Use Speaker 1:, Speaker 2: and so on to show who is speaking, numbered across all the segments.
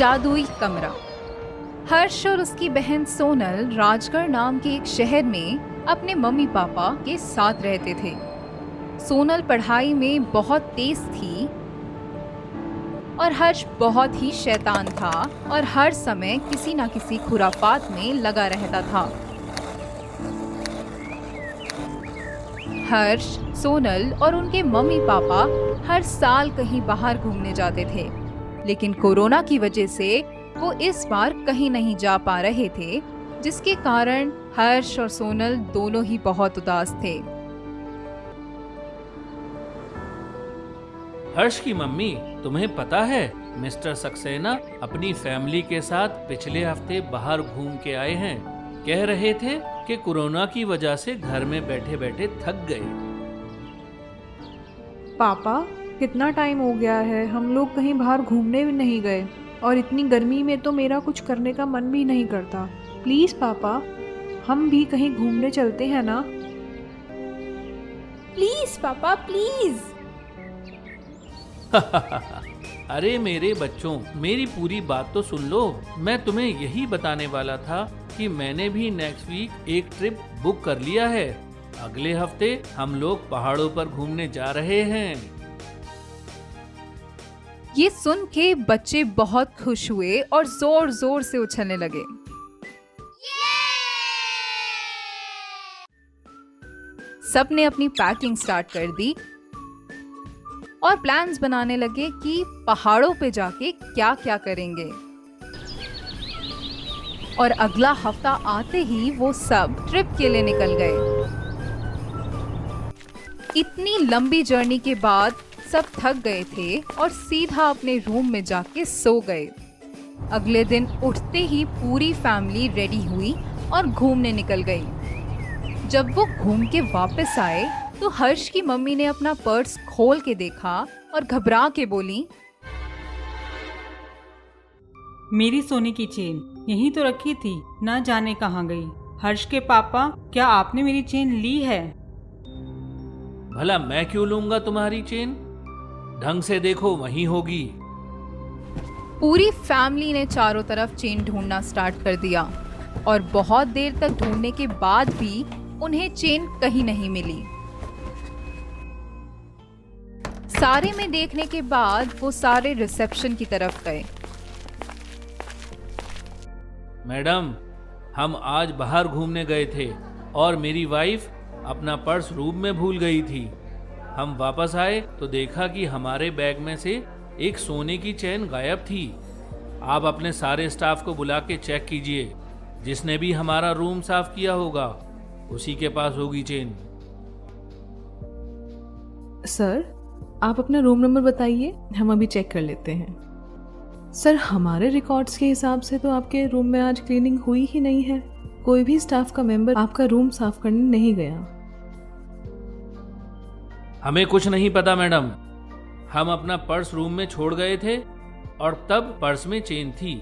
Speaker 1: जादुई कमरा। हर्ष और उसकी बहन सोनल राजगढ़ नाम के एक शहर में अपने मम्मी पापा के साथ रहते थे। सोनल पढ़ाई में बहुत तेज थी और हर्ष बहुत ही शैतान था और हर समय किसी ना किसी खुराफात में लगा रहता था। हर्ष, सोनल और उनके मम्मी पापा हर साल कहीं बाहर घूमने जाते थे, लेकिन कोरोना की वजह से वो इस बार कहीं नहीं जा पा रहे थे, जिसके कारण हर्ष और सोनल दोनों ही बहुत उदास थे।
Speaker 2: हर्ष की मम्मी, तुम्हें पता है मिस्टर सक्सेना अपनी फैमिली के साथ पिछले हफ्ते बाहर घूम के आए हैं। कह रहे थे कि कोरोना की वजह से घर में बैठे बैठे थक गए।
Speaker 3: पापा, कितना टाइम हो गया है, हम लोग कहीं बाहर घूमने भी नहीं गए और इतनी गर्मी में तो मेरा कुछ करने का मन भी नहीं करता। प्लीज पापा, हम भी कहीं घूमने चलते हैं ना।
Speaker 4: प्लीज पापा, प्लीज।
Speaker 2: अरे मेरे बच्चों, मेरी पूरी बात तो सुन लो। मैं तुम्हें यही बताने वाला था कि मैंने भी नेक्स्ट वीक एक ट्रिप बुक कर लिया है। अगले हफ्ते हम लोग पहाड़ों पर घूमने जा रहे हैं।
Speaker 1: ये सुन के बच्चे बहुत खुश हुए और जोर जोर से उछलने लगे। सबने अपनी पैकिंग स्टार्ट कर दी और प्लान्स बनाने लगे कि पहाड़ों पे जाके क्या क्या करेंगे। और अगला हफ्ता आते ही वो सब ट्रिप के लिए निकल गए। इतनी लंबी जर्नी के बाद सब थक गए थे और सीधा अपने रूम में जाके सो गए। अगले दिन उठते ही पूरी फैमिली रेडी हुई और घूमने निकल गई। जब वो घूम के वापस आए तो हर्ष की मम्मी ने अपना पर्स खोल के देखा और घबरा के बोली,
Speaker 5: मेरी सोने की चेन यहीं तो रखी थी, ना जाने कहाँ गई। हर्ष के पापा, क्या आपने मेरी चेन ली है?
Speaker 2: भला मैं क्यों लूंगा तुम्हारी चेन? ढंग से देखो, वहीं होगी।
Speaker 1: पूरी फैमिली ने चारों तरफ चेन ढूंढना स्टार्ट कर दिया और बहुत देर तक ढूंढने के बाद भी उन्हें चेन कहीं नहीं मिली। सारे में देखने के बाद वो सारे रिसेप्शन की तरफ गए।
Speaker 2: मैडम, हम आज बाहर घूमने गए थे और मेरी वाइफ अपना पर्स रूम में भूल गई थी। हम वापस आए तो देखा कि हमारे बैग में से एक सोने की चेन गायब थी। आप अपने सारे स्टाफ को बुला के चेक कीजिए। जिसने भी हमारा रूम साफ किया होगा उसी के पास होगी चेन।
Speaker 3: सर, आप अपना रूम नंबर बताइए, हम अभी चेक कर लेते हैं। सर, हमारे रिकॉर्ड्स के हिसाब से तो आपके रूम में आज क्लीनिंग हुई ही नहीं है। कोई भी स्टाफ का मेंबर आपका रूम साफ करने नहीं गया।
Speaker 2: हमें कुछ नहीं पता मैडम। हम अपना पर्स रूम में छोड़ गए थे और तब पर्स में चेन थी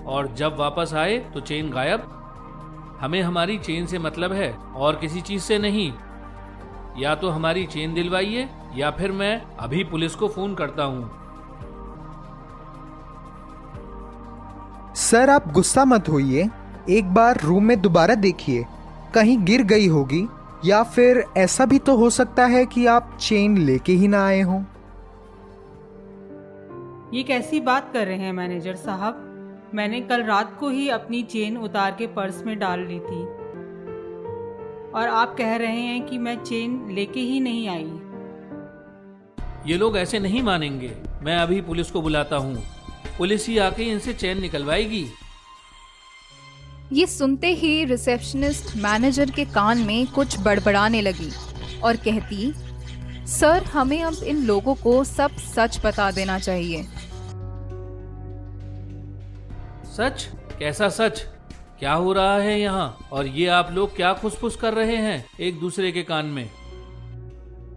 Speaker 2: और जब वापस आए तो चेन गायब। हमें हमारी चेन से मतलब है और किसी चीज से नहीं। या तो हमारी चेन दिलवाइए या फिर मैं अभी पुलिस को फोन करता हूँ।
Speaker 6: सर, आप गुस्सा मत होइए। एक बार रूम में दोबारा देखिए, कहीं गिर गई होगी या फिर ऐसा भी तो हो सकता है कि आप चेन लेके ही ना आए हों।
Speaker 5: ये कैसी बात कर रहे हैं मैनेजर साहब? मैंने कल रात को ही अपनी चेन उतार के पर्स में डाल ली थी और आप कह रहे हैं कि मैं चेन लेके ही नहीं आई।
Speaker 2: ये लोग ऐसे नहीं मानेंगे। मैं अभी पुलिस को बुलाता हूँ। पुलिस ही आके इनसे चेन निकलवाएगी।
Speaker 1: ये सुनते ही रिसेप्शनिस्ट मैनेजर के कान में कुछ बड़बड़ाने लगी और कहती, सर, हमें अब इन लोगों को सब सच बता देना चाहिए।
Speaker 2: सच? कैसा सच? क्या हो रहा है यहाँ? और ये आप लोग क्या फुसफुस कर रहे हैं एक दूसरे के कान में?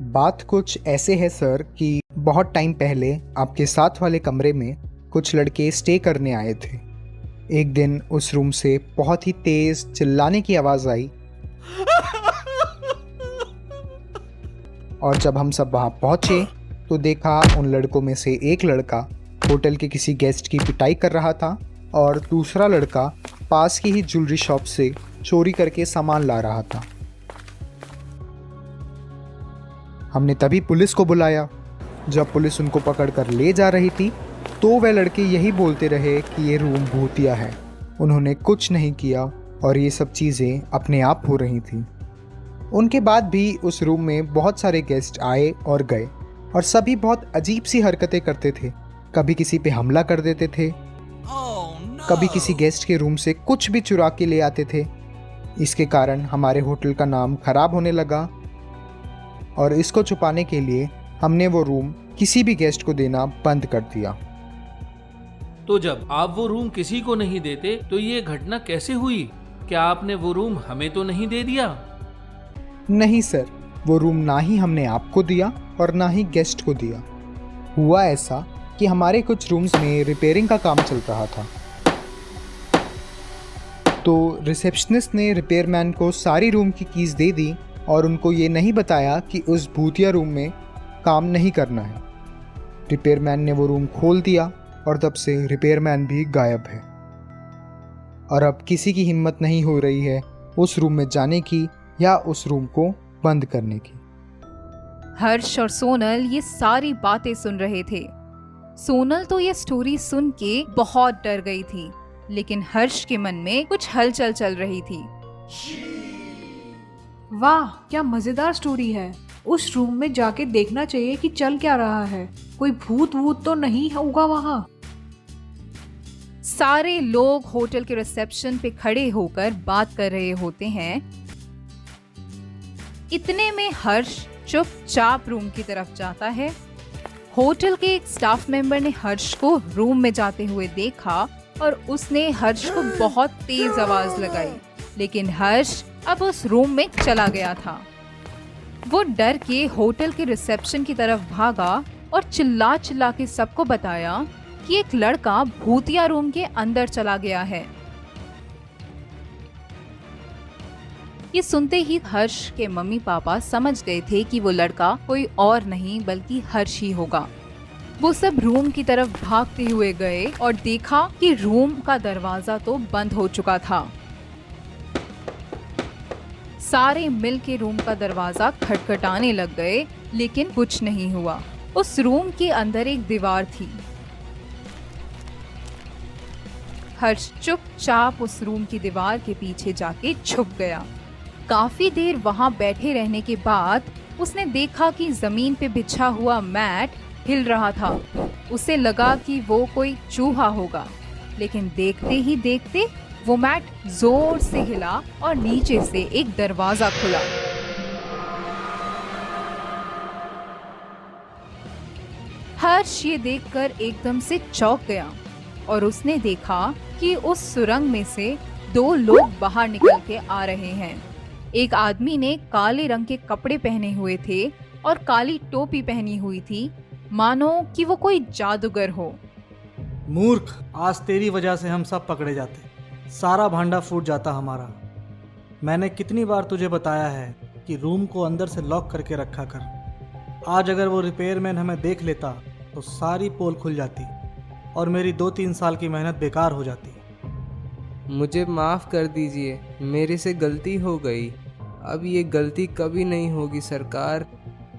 Speaker 6: बात कुछ ऐसे है सर कि बहुत टाइम पहले आपके साथ वाले कमरे में कुछ लड़के स्टे करने आए थे। एक दिन उस रूम से बहुत ही तेज चिल्लाने की आवाज आई और जब हम सब वहां पहुंचे तो देखा उन लड़कों में से एक लड़का होटल के किसी गेस्ट की पिटाई कर रहा था और दूसरा लड़का पास की ही ज्वेलरी शॉप से चोरी करके सामान ला रहा था। हमने तभी पुलिस को बुलाया। जब पुलिस उनको पकड़कर ले जा रही थी तो वह लड़के यही बोलते रहे कि ये रूम भूतिया है। उन्होंने कुछ नहीं किया और ये सब चीज़ें अपने आप हो रही थी। उनके बाद भी उस रूम में बहुत सारे गेस्ट आए और गए और सभी बहुत अजीब सी हरकतें करते थे। कभी किसी पे हमला कर देते थे, कभी किसी गेस्ट के रूम से कुछ भी चुरा के ले आते थे। इसके कारण हमारे होटल का नाम खराब होने लगा और इसको छुपाने के लिए हमने वो रूम किसी भी गेस्ट को देना बंद कर दिया।
Speaker 2: तो जब आप वो रूम किसी को नहीं देते तो ये घटना कैसे हुई? क्या आपने वो रूम हमें तो नहीं दे दिया?
Speaker 6: नहीं सर, वो रूम ना ही हमने आपको दिया और ना ही गेस्ट को दिया। हुआ ऐसा कि हमारे कुछ रूम्स में रिपेयरिंग का काम चल रहा था, तो रिसेप्शनिस्ट ने रिपेयरमैन को सारी रूम की कीज़ दे दी और उनको ये नहीं बताया कि उस भूतिया रूम में काम नहीं करना है। रिपेयरमैन ने वो रूम खोल दिया और तब से रिपेयरमैन भी गायब है और अब किसी की हिम्मत नहीं हो रही है उस रूम में जाने की या उस रूम को बंद करने की।
Speaker 1: हर्ष और सोनल ये सारी बातें सुन रहे थे। सोनल तो ये स्टोरी सुन के बहुत डर गई थी, लेकिन हर्ष के मन में कुछ हलचल चल रही थी।
Speaker 3: वाह, क्या मजेदार स्टोरी है। उस रूम में जाके देखना चाहिए कि चल क्या रहा है। कोई भूत वूत तो नहीं होगा वहाँ।
Speaker 1: सारे लोग होटल के रिसेप्शन पे खड़े होकर बात कर रहे होते हैं। इतने में हर्ष चुपचाप रूम की तरफ जाता है। होटल के एक स्टाफ मेंबर ने हर्ष को रूम में जाते हुए देखा और उसने हर्ष को बहुत तेज आवाज लगाई, लेकिन हर्ष अब उस रूम में चला गया था। वो डर के होटल के रिसेप्शन की तरफ भागा और चिल्ला चिल्ला के सबको बताया कि एक लड़का भूतिया रूम के अंदर चला गया है। ये सुनते ही हर्ष के मम्मी पापा समझ गए थे कि वो लड़का कोई और नहीं बल्कि हर्ष ही होगा। वो सब रूम की तरफ भागते हुए गए और देखा कि रूम का दरवाजा तो बंद हो चुका था। सारे मिल के रूम का दरवाजा खटखटाने लग गए, लेकिन कुछ नहीं हुआ। उस रूम के अंदर एक दीवार थी। हर्ष चुपचाप उस रूम की दीवार के पीछे जाके छुप गया। काफी देर वहां बैठे रहने के बाद उसने देखा कि जमीन पे बिछा हुआ मैट हिल रहा था। उसे लगा कि वो कोई चूहा होगा, लेकिन देखते ही देखते वो मैट जोर से हिला और नीचे से एक दरवाजा खुला। हर्ष ये देखकर एकदम से चौंक गया और उसने देखा कि उस सुरंग में से दो लोग बाहर निकल के आ रहे हैं। एक आदमी ने काले रंग के कपड़े पहने हुए थे और काली टोपी पहनी हुई थी, मानो कि वो कोई जादूगर हो।
Speaker 7: मूर्ख, आज तेरी वजह से हम सब पकड़े जाते, सारा भांडा फूट जाता हमारा। मैंने कितनी बार तुझे बताया है कि रूम को अंदर से लॉक करके रखा कर। आज अगर वो रिपेयरमैन हमें देख लेता तो सारी पोल खुल जाती और मेरी 2-3 साल की मेहनत बेकार हो जाती।
Speaker 8: मुझे माफ़ कर दीजिए, मेरे से गलती हो गई। अब ये गलती कभी नहीं होगी सरकार,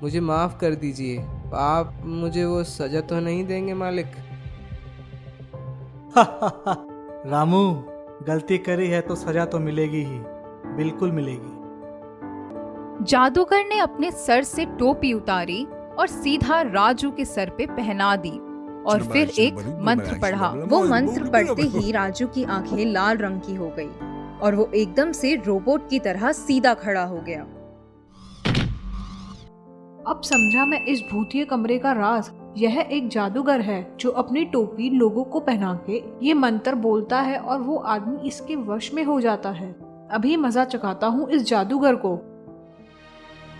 Speaker 8: मुझे माफ़ कर दीजिए। आप मुझे वो सज़ा तो नहीं देंगे मालिक?
Speaker 7: रामू, गलती करी है तो सजा तो मिलेगी ही, बिल्कुल मिलेगी।
Speaker 1: जादूगर ने अपने सर से टोपी उतारी और सीधा राजू के सर पे पहना दी और फिर एक मंत्र पढ़ा। वो मंत्र पढ़ते ही राजू की आंखें लाल रंग की हो गई और वो एकदम से रोबोट की तरह सीधा खड़ा हो गया।
Speaker 3: अब समझा मैं इस भूतिया कमरे का राज। यह एक जादूगर है जो अपनी टोपी लोगों को पहना के ये मंत्र बोलता है और वो आदमी इसके वश में हो जाता है। अभी मजा चखाता हूँ इस जादूगर को।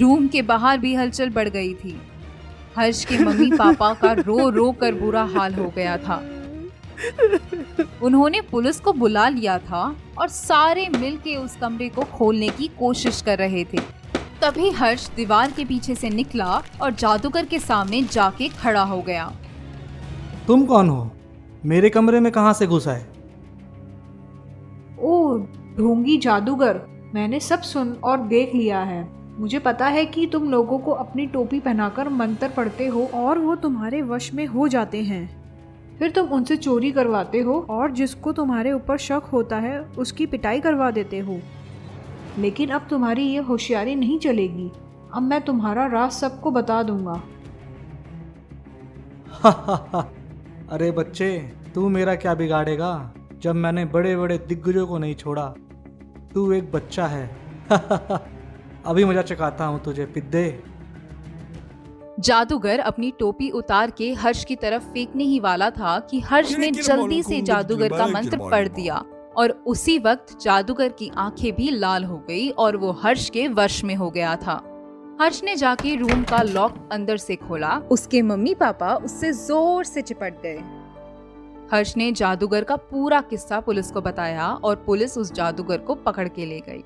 Speaker 1: रूम के बाहर भी हलचल बढ़ गई थी। हर्ष के मम्मी पापा का रो रो कर बुरा हाल हो गया था। उन्होंने पुलिस को बुला लिया था और सारे मिलके उस कमरे को खोलने की कोशिश कर रहे थे। तभी हर्ष दीवार के पीछे से निकला और जादूगर के सामने जाके खड़ा हो गया।
Speaker 7: तुम कौन हो? मेरे कमरे में कहाँ से घुसा है?
Speaker 9: ओ ढोंगी जादूगर, मैंने सब सुन और देख लिया है। मुझे पता है कि तुम लोगों को अपनी टोपी पहनाकर मंत्र पढ़ते हो और वो तुम्हारे वश में हो जाते हैं। फिर तुम उनसे चोरी करवाते हो और जिसको तुम्हारे ऊपर शक होता है उसकी पिटाई करवा देते हो। लेकिन अब तुम्हारी ये होशियारी नहीं चलेगी। अब मैं तुम्हारा राज सबको बता दूंगा।
Speaker 7: अरे बच्चे, तू मेरा क्या बिगाड़ेगा जब मैंने बड़े बड़े दिग्गजों को नहीं छोड़ा। तू एक बच्चा है। अभी मजा चकाता हूँ तुझे पिद्दे।
Speaker 1: जादूगर अपनी टोपी उतार के हर्ष की तरफ फेंकने ही वाला था कि हर्ष ने जल्दी से जादूगर का मंत्र पढ़ दिया और उसी वक्त जादूगर की आंखें भी लाल हो गई और वो हर्ष के वश में हो गया था। हर्ष ने जाके रूम का लॉक अंदर से खोला। उसके मम्मी पापा उससे जोर से चिपट गए। हर्ष ने जादूगर का पूरा किस्सा पुलिस को बताया और पुलिस उस जादूगर को पकड़ के ले गई।